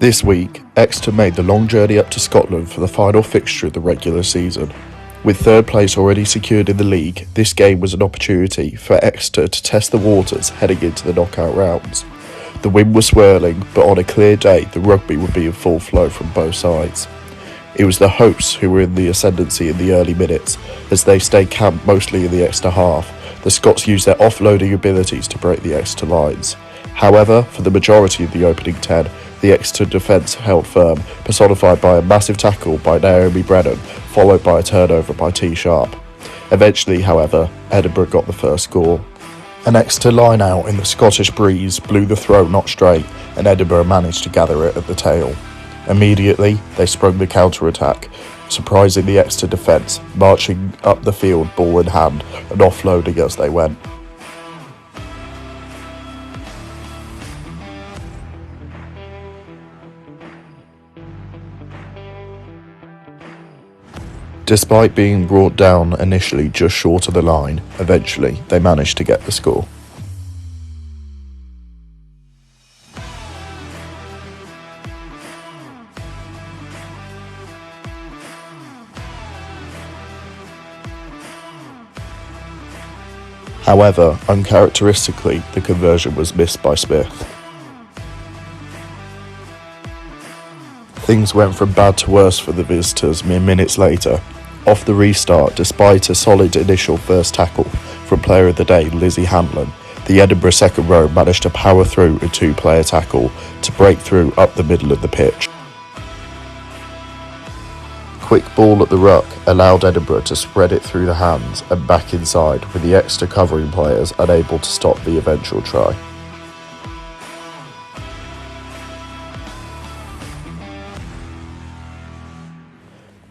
This week, Exeter made the long journey up to Scotland for the final fixture of the regular season. With third place already secured in the league, this game was an opportunity for Exeter to test the waters heading into the knockout rounds. The wind was swirling, but on a clear day the rugby would be in full flow from both sides. It was the hosts who were in the ascendancy in the early minutes, as they stayed camped mostly in the Exeter half. The Scots used their offloading abilities to break the Exeter lines. However, for the majority of the opening 10, the Exeter defence held firm, personified by a massive tackle by Naomi Brennan, followed by a turnover by T Sharp. Eventually, however, Edinburgh got the first score. An Exeter line out in the Scottish breeze blew the throw not straight, and Edinburgh managed to gather it at the tail. Immediately, they sprung the counter-attack, surprising the Exeter defence, marching up the field ball in hand and offloading as they went. Despite being brought down initially just short of the line, eventually they managed to get the score. However, uncharacteristically, the conversion was missed by Smith. Things went from bad to worse for the visitors mere minutes later. Off the restart, despite a solid initial first tackle from player of the day Lizzie Hanlon, the Edinburgh second row managed to power through a two-player tackle to break through up the middle of the pitch. Quick ball at the ruck allowed Edinburgh to spread it through the hands and back inside, with the Exeter covering players unable to stop the eventual try.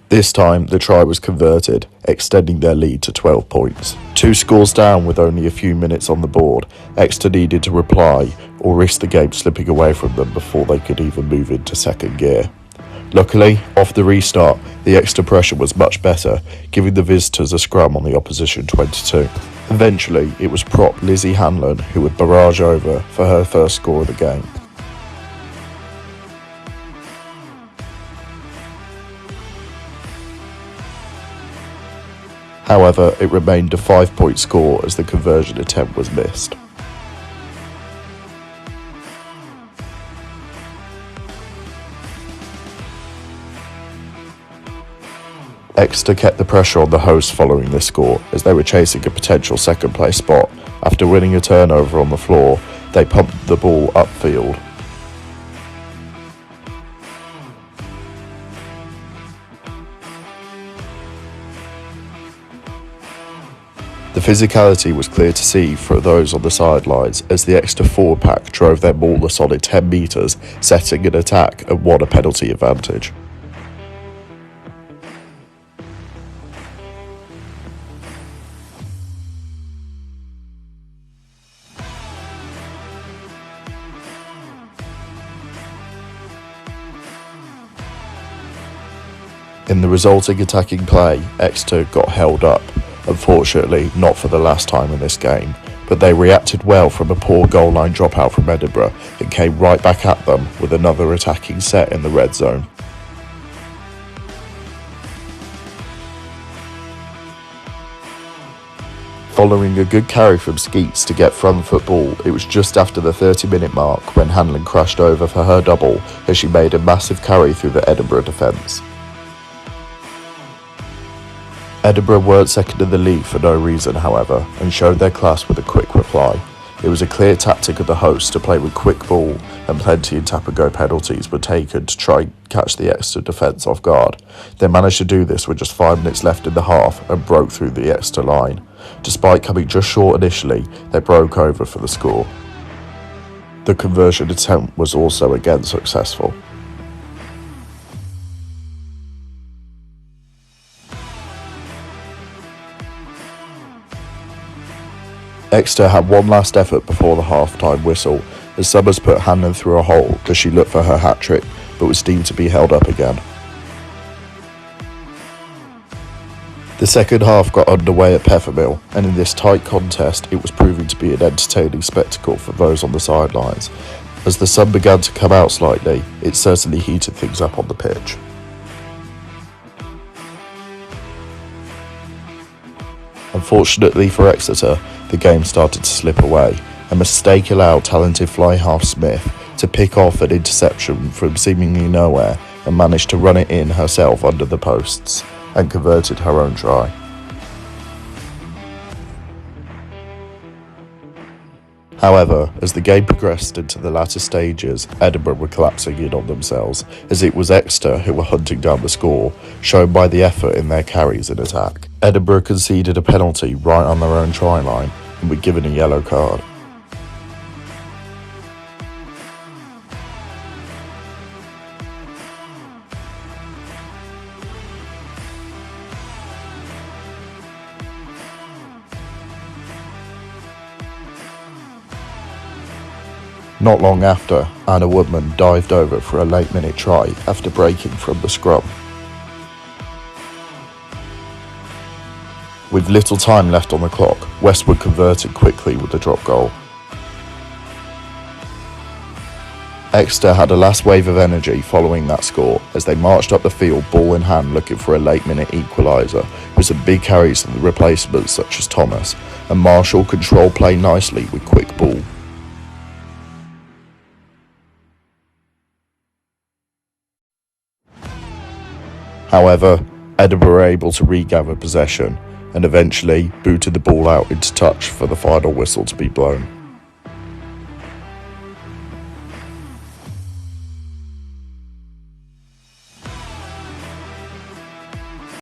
This time, the try was converted, extending their lead to 12 points. 2 scores down with only a few minutes on the board, Exeter needed to reply or risk the game slipping away from them before they could even move into second gear. Luckily, off the restart, the Exeter pressure was much better, giving the visitors a scrum on the opposition 22. Eventually, it was prop Lizzie Hanlon who would barrage over for her first score of the game. However, it remained a 5-point score as the conversion attempt was missed. Exeter kept the pressure on the hosts following this score, as they were chasing a potential second place spot. After winning a turnover on the floor, they pumped the ball upfield. The physicality was clear to see for those on the sidelines as the Exeter forward pack drove their ball a solid 10 metres, setting an attack and won a penalty advantage. In the resulting attacking play, Exeter got held up. Unfortunately, not for the last time in this game, but they reacted well from a poor goal line dropout from Edinburgh and came right back at them with another attacking set in the red zone. Following a good carry from Skeets to get front foot ball, it was just after the 30-minute mark when Hanlon crashed over for her double as she made a massive carry through the Edinburgh defence. Edinburgh weren't second in the league for no reason, however, and showed their class with a quick reply. It was a clear tactic of the hosts to play with quick ball, and plenty of tap-and-go penalties were taken to try and catch the Exeter defence off guard. They managed to do this with just 5 minutes left in the half and broke through the Exeter line. Despite coming just short initially, they broke over for the score. The conversion attempt was also again successful. Exeter had one last effort before the half-time whistle, as Summers put Hanlon through a hole as she looked for her hat-trick, but was deemed to be held up again. The second half got underway at Peffermill, and in this tight contest it was proving to be an entertaining spectacle for those on the sidelines, As the sun began to come out slightly, it certainly heated things up on the pitch. Unfortunately for Exeter, the game started to slip away. A mistake allowed talented fly-half Smith to pick off an interception from seemingly nowhere and managed to run it in herself under the posts and converted her own try. However, as the game progressed into the latter stages, Edinburgh were collapsing in on themselves, as it was Exeter who were hunting down the score, shown by the effort in their carries and attack. Edinburgh conceded a penalty right on their own try line and were given a yellow card. Not long after, 𝗛𝗚𝗚𝗛𝗟𝗚𝗚𝗚𝗚 Woodman dived over for a late-minute try after breaking from the scrum. With little time left on the clock, Westwood converted quickly with the drop goal. Exeter had a last wave of energy following that score as they marched up the field ball in hand looking for a late-minute equaliser, with some big carries from the replacements such as Thomas, and Marshall controlled play nicely with quick ball. However, Edinburgh were able to regather possession and eventually booted the ball out into touch for the final whistle to be blown.